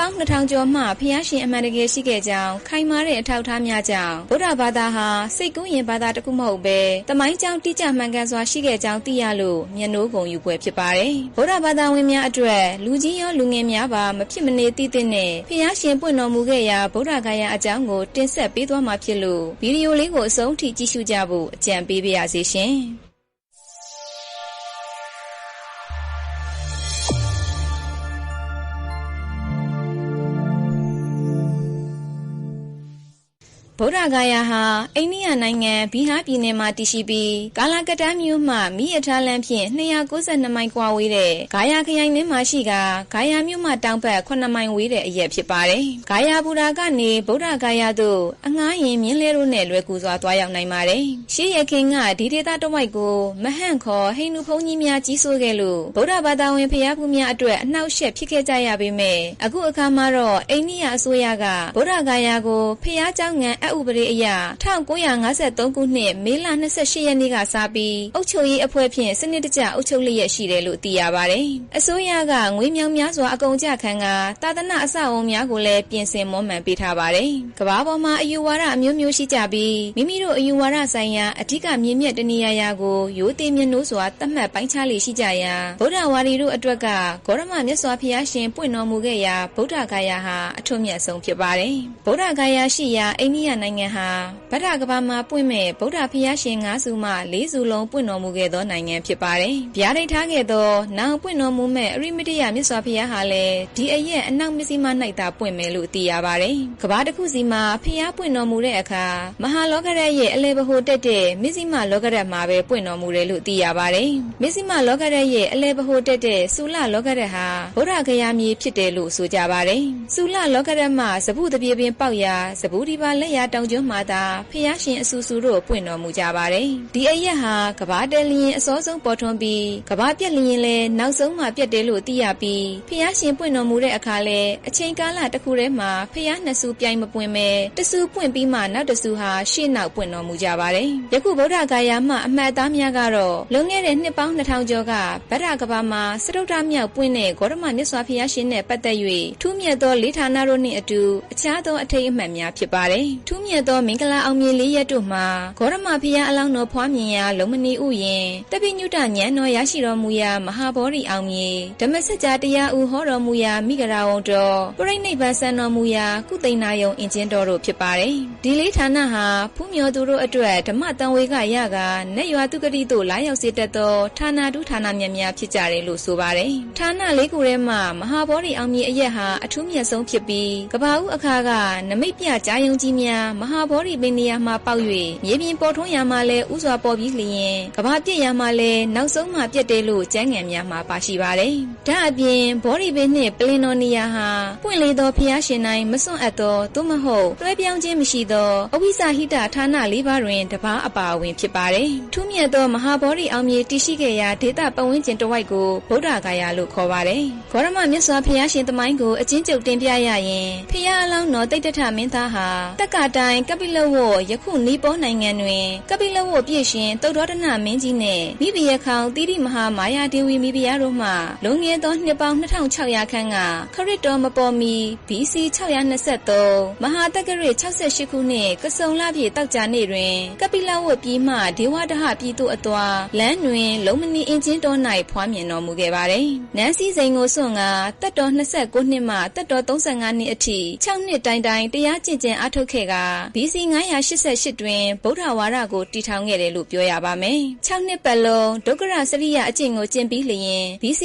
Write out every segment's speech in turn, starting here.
ပေါင်း2000ကျော်မှဖျားရှင်အမှန်တကယ်ရှိခဲ့ကြောင်းခိုင်မာတဲ့အထောက်အထားများကြောင့်ဗုဒ္ဓဘာသာဟာစိတ်ကူးရင်ဘာသာတစ်ခုမဟုတ်ပဲတမိုင်းကြောင်းတိကျမှန်ကန်စွာရှိခဲ့ကြောင်းသိရလို့မျက်နှိုးကုန်ယူပွဲဖြစ်ပါတယ်ဗုဒ္ဓဘာသာဝင်များအတွက်လူကြီးရောလူငယ်များပါမဖြစ်မနေသိတဲ့နဲ့ဖျားရှင်ပွင့်တော်မူခဲ့ရာဗုဒ္ဓဂါယာအကြောင်းကိုတင်ဆက်ပေးသွားမှာဖြစ်လို့ဗီဒီယိုလေးကိုအဆုံးထိကြည့်ရှုကြဖို့အကြံပေးပါရစေရှင်ဗုဒ္ဓဂါယာဟာအိန္ဒိယနိုင်ငံဘီဟာပြည်နယ်မှာတည်ရှိပြီးကာလာကတန်းမြို့မှမိရထားလမ်းဖြင့်292မိုင်ကွာဝေးတဲ့ဂါယာခရိုင်ထဲမှာရှိကဂါယာမြို့မှတောင်ဘက်9မိုင်ဝေးတဲ့အရက်ဖြစ်ပါတယ်။ဂါယာဘူရာကနေဗုဒ္ဓဂါယာသို့အငှားရင်မြင်းလဲတို့နဲ့လွယ်ကူစွာသွားရောက်နိုင်ပါတယ်။ရှေးရခင်ကဒီဒေသတစ်ဝိုက်ကိုမဟန့်ခေါ်ဟိန္ဒူဘုန်းကြီးများကြီးစိုးခဲ့လို့ဗုဒ္ဓဘာသာဝင်ဖျားဖူးများအတွက်အနှောက်အယှက်ဖြစ်ခဲ့ကြရပေမဲ့အခုအခါမှာတော့အိန္ဒိယအစိုးရကဗုဒ္ဓဂါယာကိုဖျားเจ้าငံဥပဒေအရ1953ခုနှစ်မေလ28ရက်နေ့ကစပြီးအုပ်ချုပ်ရေးအဖွဲ့ဖြင့်စနစ်တကျအုပ်ချုပ်လျက်ရှိတယ်လို့သိရပါတယ်။အစိုးရကငွေမြောင်များစွာအကုန်အကျခံကသာသနာအဆောက်အအုံများကိုလည်းပြင်ဆင်မွမ်းမံပေးထားပါတယ်။ကမ္ဘာပေါ်မှာအယူဝါဒအမျိုးမျိုးရှိကြပြီးမိမိတို့အယူဝါဒဆိုင်ရာအဓိကမြင့်မြတ်တနေရာကိုရိုးသေးမြတ်နိုးစွာသတ်မှတ်ပိုင်းခြားလေရှိကြရာဗုဒ္ဓဝါဒီတို့အတွက်ကဂေါရမမြတ်စွာဘုရားရှင်ပွင့်တော်မူခဲ့ရာဗုဒ္ဓဂါယာဟာအထွတ်မြတ်ဆုံးဖြစ်ပါတယ်။ဗုဒ္ဓဂါယာရှိရာအိန္ဒိယနိုင်ငံဟာဗဒ္ဒကဘာမှာပွင့်မဲ့ဗုဒ္ဓဘုရားရှင်9စုမှ4စုလုံးပွင့်တော်မူခဲ့သောနိုင်ငံဖြစ်ပါတယ်။ဗျာဒိတ်ထားခဲ့သောနောင်ပွင့်တော်မူမဲ့အရိမတ္တယမြတ်စွာဘုရားဟာလည်းဒီအရက်အနောက်မစ္စည်းမ၌သာပွင့်မယ်လို့သိရပါတယ်။ကဘာတစ်ခုစီမှာဘုရားပွင့်တော်မူတဲ့အခါမဟာလောကရရဲ့အလေဘဟိုတက်တဲ့မစ္စည်းမလောကရမှာပဲပွင့်တော်မူတယ်လို့သိရပါတယ်။မစ္စည်းမလောကရရဲ့အလေဘဟိုတက်တဲ့ဆူလလောကရဟာဗုဒ္ဓဂယာမြေဖြစ်တယ်လို့ဆိုကြပါတယ်။ဆူလလောကရမှာစပုတပြေပင်ပေါက်ရာစပုဒီပါလက်ရာတောင်ကျွန်းမှာသာဖျားရှင်အဆူဆူတို့ပွင့်တော်မူကြပါတယ်။ဒီအရက်ဟာကဘာတက်လျင်အစောဆုံးပေါ်ထွန်းပြီးကဘာပြက်လျင်လည်းနောက်ဆုံးမှပြက်တယ်လို့သိရပြီးဖျားရှင်ပွင့်တော်မူတဲ့အခါလဲအချိန်ကာလတစ်ခုတည်းမှာဖျားနှစ်ဆူပြိုင်မပွင့်မဲတဆူပွင့်ပြီးမှနောက်တဆူဟာရှေ့နောက်ပွင့်တော်မူကြပါတယ်။ယခုဗုဒ္ဓဂါယာမှအမှတ်အသားများကတော့လွန်ခဲ့တဲ့နှစ်ပေါင်း2000ကျော်ကဗဒ္ဒကဘာမှာစတုတ္ထမြောက်ပွင့်တဲ့ဂေါရမမြတ်စွာဘုရားရှင်နဲ့ပတ်သက်၍ထူးမြတ်သောလေးဌာနတို့နှင့်အတူအခြားသောအထိတ်အမှတ်များဖြစ်ပါတယ်။ထူးမြတ်သောမင်္ဂလာအောင်မြင်လေးရက်တို့မှာဂေါရမဘုရားအလောင်းတော်ဖွားမြင်ရာလုံးမနီဥယျင်တပိညုတဉာဏ်တော်ရရှိတော်မူရာမဟာဗောဓိအောင်မြေဓမ္မစကြာတရားဥဟောတော်မူရာမိဂရာဝံတော်ပြိဋိနိဗ္ဗာန်ဆန်တော်မူရာကုသိဏ္ဏယုံအင်ကျဉ်တော်တို့ဖြစ်ပါတယ်။ဒီလေးဌာနဟာဖူးမြော်သူတို့အတွက်ဓမ္မတန်ဝေကရကနတ်ရွာသူကတိတို့လာရောက်စေတတ်သောဌာနတုဌာနမြတ်များဖြစ်ကြတယ်လို့ဆိုပါတယ်။ဌာနလေးခုထဲမှာမဟာဗောဓိအောင်မြေအရက်ဟာအထူးမြတ်ဆုံးဖြစ်ပြီးကဘာဦးအခါကနမိတ်ပြကြာယုံကြီးများမဟာဗောဓိပင်နေရာမှာပေါက်၍မြေပြင်ပေါ်ထွန်းရာမှာလဲဥစွာပေါ်ပြီးလျင်ကဘာပြည့်ရာမှာလဲနောက်ဆုံးမှပြတ်တယ်လို့ကျမ်းဂန်များမှာပါရှိပါတယ်။ဒါအပြင်ဗောဓိပင်နှင့်ပလင်တော်နေရာဟာပွင့်လေသောဖျားရှင်တိုင်းမစွန့်အပ်သောသို့မဟုတ်လွှဲပြောင်းခြင်းမရှိသောအဝိဇ္ဇဟိတဌာန၄ပါးတွင်တပါးအပါအဝင်ဖြစ်ပါတယ်။ထူးမြတ်သောမဟာဗောဓိအောင်မြေတည်ရှိခဲ့ရာဒေသပတ်ဝန်းကျင်တစ်ဝိုက်ကိုဗုဒ္ဓဂါယာလို့ခေါ်ပါတယ်။ဂေါရမမြတ်စွာဘုရားရှင်သမိုင်းကိုအချင်းချုပ်တင်ပြရရင်ဖျားအလောင်းတော်တိတ်တထမင်းသားဟာတက္ကတိုင်ကပိလဝတ်ယခုနီပေါနိုင်ငံတွင်ကပိလဝတ်ပြည့်ရှင်သုဒ္ဓရတနမင်းကြီးနှင့်မိဖုရားခေါင်သီရိမဟာမာယာဒေဝီမိဖုရားတို့မှလုံငယ်သောနှစ်ပေါင်း2600ခန့်ကခရစ်တော်မပေါ်မီ BC 623မဟာတက္ကရာ68ခုနှစ်ကစုံလပြည့်တောက်ကြနေ့တွင်ကပိလဝတ်ပြည်မှဒေဝဒဟပြည်သို့အသွားလမ်းတွင်လုံမနီအင်ချင်းတော်၌ဖွားမြင်တော်မူခဲ့ပါတယ်။နန်းစည်းစိန်ကိုစွန့်ကတက်တော်29နှစ်မှတက်တော်35နှစ်အထိ6နှစ်တိုင်တိုင်တရားကျင့်ကြံအားထုတ်ခဲ့က BC 988တွင်ဗုဒ္ဓဝါဒကိုတည်ထောင်ခဲ့တယ်လို့ပြောရပါမယ်။6နှစ်ပတ်လုံးဒုက္ခရစရိယအကျင့်ကိုကျင့်ပြီးလျင် BC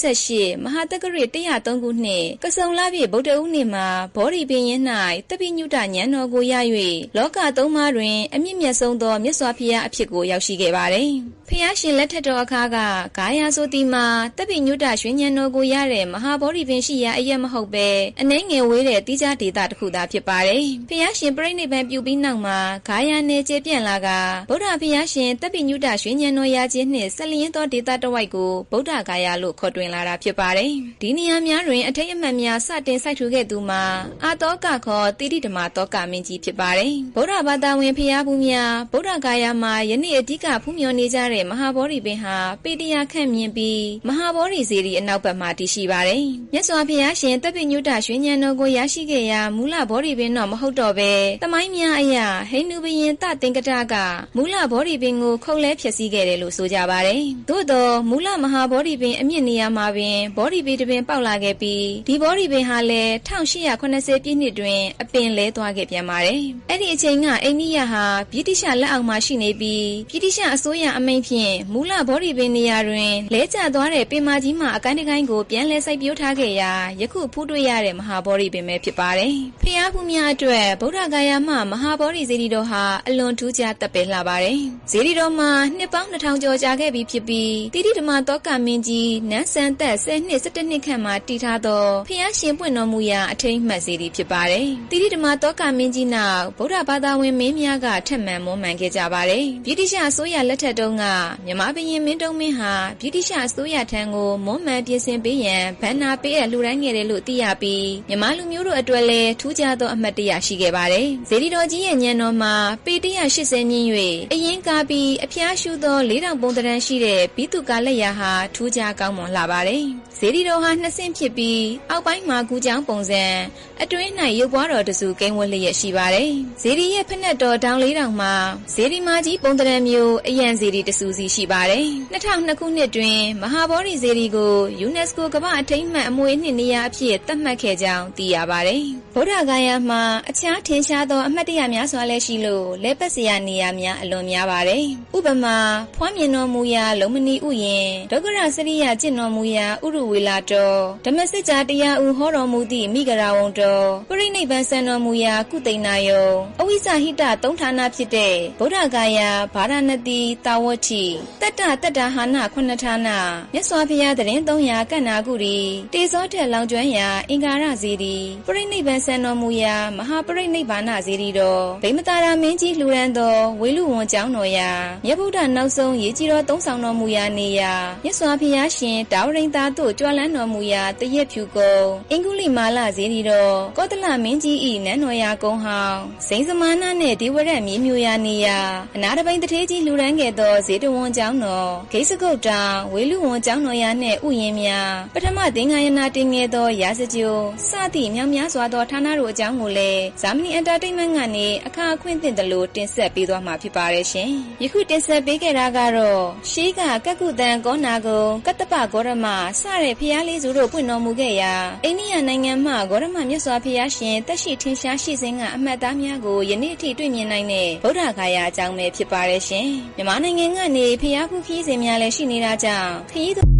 988မဟာတက္ကရာ103ခုနှစ်ကစုံလပြည့်ဗုဒ္ဓဦးနေ့မှာဗောဓိပင်ရင်၌တပိညုတဉာဏ်တော်ကိုရ၍လောကသုံးပါးတွင်အမြင့်မြတ်ဆုံးသောမြတ်စွာဘုရားအဖြစ်ကိုရောက်ရှိခဲ့ပါတယ်။ဖျားရှင်လက်ထက်တော်အခါကဂါယာဆိုတီမှာတပိညုတရွှေဉာဏ်တော်ကိုရတဲ့မဟာဗောဓိပင်ရှိရာအရက်မဟုတ်ပဲအနှဲငယ်ဝေးတဲ့တိကျဒေသတစ်ခုသာဖြစ်ပါတယ်။ဖျားရှင်ပြိဋိနိဗ္ဗာန်ပြုပြီးနောက်မှာဂါယာနယ်ကျေပြန့်လာကဗုဒ္ဓဘုရားရှင်တပိညုတရွှေဉာဏ်တော်ရခြင်းနှင့်ဆက်လျင်းသောဒေသတစ်ဝိုက်ကိုဗုဒ္ဓဂါယာလို့ခေါ်တွင်လာတာဖြစ်ပါတယ်။ဒီနေရာများတွင်အထိတ်အမှတ်များစတင်စိုက်ထူခဲ့သူမှာအာတောကခေါ်တိတိဓမ္မတောကမင်းကြီးဖြစ်ပါတယ်။ဗုဒ္ဓဘာသာဝင်ဖျားဖူးများဗုဒ္ဓဂါယာမှာယနေ့အဓိကဖူးမြော်နေကြတ တဲ့မဟာဗောဓိပင်ဟာပေတရာခန့်မြင့်ပြီးမဟာဗောဓိစေတီအနောက်ဘက်မှာတည်ရှိပါတယ်။မြတ်စွာဘုရားရှင်တပ်ပိညုတရွှေဉာဏ်တော်ကိုရရှိခဲ့ရာမူလဗောဓိပင်တော့မဟုတ်တော့ပဲသမိုင်းများအရဟိန္ဒူဘုရင်တသင်္ကတကမူလဗောဓိပင်ကိုခုတ်လဲဖျက်ဆီးခဲ့တယ်လို့ဆိုကြပါတယ်။သို့သောမူလမဟာဗောဓိပင်အမြင့်နေရာမှာပင်ဗောဓိပေတစ်ပင်ပေါက်လာခဲ့ပြီးဒီဗောဓိပင်ဟာလည်း1880ပြည့်နှစ်တွင်အပင်လဲသွားခဲ့ပြန်ပါတယ်။အဲ့ဒီအချိန်ကအိန္ဒိယဟာဗြိတိရှလက်အောက်မှာရှိနေပြီးဗြိတိရှအစိုးရအမိန့်ဖြင့်မူလဗောဓိပင်နေရာတွင်လဲကျသွားတဲ့ပင်မကြီးမှအကိုင်းတစ်ကိုင်းကိုပြန်လဲစိုက်ပျိုးထားခဲ့ရာယခုဖူးတွေ့ရတဲ့မဟာဗောဓိပင်ပဲဖြစ်ပါတယ်။ဖျားဖူးများအတွက်ဗုဒ္ဓဂါယာမှမဟာဗောဓိစေတီတော်ဟာအလွန်ထူးခြားသက်ပဲလှပါတယ်။စေတီတော်မှာနှစ်ပေါင်း2000ကျော်ကြာခဲ့ပြီဖြစ်ပြီးတိတိဓမ္မသောကမင်းကြီးနန်းဆန်သက်10နှစ်17နှစ်ခန့်မှာတည်ထားသောဖျားရှင်ပွင့်တော်မူရာအထိမ်းအမှတ်စေတီဖြစ်ပါတယ်။တိတိဓမ္မသောကမင်းကြီးနောက်ဗုဒ္ဓဘာသာဝင်မင်းများကထက်မှန်မွမ်းမံခဲ့ကြပါတယ်။ဗြိတိရှအစိုးရလက်ထက်တုန်းကမြန်မာဘုရင်မင်းတုံးမင်းဟာဗြိတိရှအစိုးရထံကိုမွမ်းမံပြင်ဆင်ပေးရန်ဘဏ္ဍာပေးအပ်လှူဒါန်းခဲ့တယ်လို့သိရပြီးမြန်မာလူမျိုးတို့အတွက်လည်းထူးခြားသောအမှတ်တရရှိခဲ့ပါတယ်။စေတီတော်ကြီးရဲ့ညံတော်မှာပေ180ညင်း၍အရင်ကားပြီးအဖျားရှူသော4000ပုံသဏ္ဍာန်ရှိတဲ့ဘိတုကာလက်ရာဟာထူးခြားကောင်းမွန်လှပါတယ်။စေတီတော်ဟာ2ဆင့်ဖြစ်ပြီးအောက်ပိုင်းမှာကူကြောင်းပုံစံအတွင်း၌ရုပ်ပွားတော်တစုကိန်းဝတ်လျက်ရှိပါတယ်။စေတီရဲ့ဖက်နှက်တော်တောင်4000မှာစေတီမာကြီးပုံသဏ္ဍာန်မျိုးအရန်စေတီတစုစီရှိပါတယ်။2002ခုနှစ်တွင်မဟာဗောဓိစေတီကို UNESCO ကမ္ဘာအထိမ်းအမှတ်အမွေအနှစ်နေရာအဖြစ်သတ်မှတ်ခဲ့ကြောင်းသိရပါတယ်။ဗုဒ္ဓဂါယာမှာအခြားထင်ရှားသောအမှတ်တရများစွာလည်းရှိလို့လဲပတ်စရာနေရာများအလွန်များပါတယ်။ဥပမာဖွားမြင်တော်မူရာလုံမဏီဥယျာဉ်ဒုက္ခရစရိယကျင့်တော်မူရာဥရဝေလာတော်ဓမ္မစစ်ကြာတရားဥဟောတော်မူသည့်မိဂရာဝံတော်ပရိနိဗ္ဗာန်စံတော်မူရာကုသိဏ္ဏယုံအဝိဇ္ဇဟိတသုံးဌာနဖြစ်တဲ့ဗုဒ္ဓဂါယာဗာရာဏသီတာဝတိတတ္တဟာန9ဌာနမြတ်စွာဘုရားသတင်း300ကဏ္ဍကုရီတေဇောထက်လောင်ကျွမ်းရာအင်္ဂါရစေတီပရိနိဗ္ဗာန်စံတော်မူရာမဟာပရိနိဗ္ဗာန်စေတီတော်ဗိမတာရာမင်းကြီးလှူဒန်းသောဝေလူဝံကျောင်းတော်ရာမြတ်ဗုဒ္ဓနောက်ဆုံးရေကြီးတော်သုံးဆောင်တော်မူရာနေရာမြတ်စွာဘုရားရှင်တာဝရိန်သာတို့ကြွလန်းတော်မူရာတရက်ဖြူကုန်းအင်္ဂုလိမာလစေတီတော်ကောသလမင်းကြီး၏နန်းတော်ရာကုန်းဟောင်းစိန်စမာနာနှင့်ဒေဝရက်မြေမျိုးရာနေရာအနာတပိန်တထေးကြီးလှူဒန်းခဲ့သောဇေတဝန်ကျောင်းတော်ဂိစကုတ်တောင်ဝေလူဝံကျောင်းတော်ရာနှင့်ဥယျာဉ်များပထမသင်္ဃာယနာတင်ခဲ့သောရာဇကြိုစသည့်မြောင်များစွာသောဌာနတို့အကြောင်းကိုလည်းဇာမနီအန်တာတိတ်မန့်ကနေအခါအခွင့်သင့်တယ်လို့တင်ဆက်ပေးသွားမှာဖြစ်ပါတယ်ရှင်။ယခုတင်ဆက်ပေးခဲ့တာကတော့ရှေးကကကုတန်ကောနာကုံကတ္တပဂေါရမစတဲ့ဖျားလေးစုတို့ပွင့်တော်မူခဲ့ရာအိန္ဒိယနိုင်ငံမှဂေါရမမြတ်စွာဘုရားရှင်တက်ရှိထင်ရှားရှိစဉ်ကအမှတ်အသားများကိုယနေ့အထိတွေ့မြင်နိုင်တဲ့ဗုဒ္ဓဂါယာအကြောင်းပဲဖြစ်ပါတယ်ရှင်။မြန်မာနိုင်ငံကနေဖျားဖူးခီးစဉ်များလည်းရှိနေတာကြောင့်ခရီး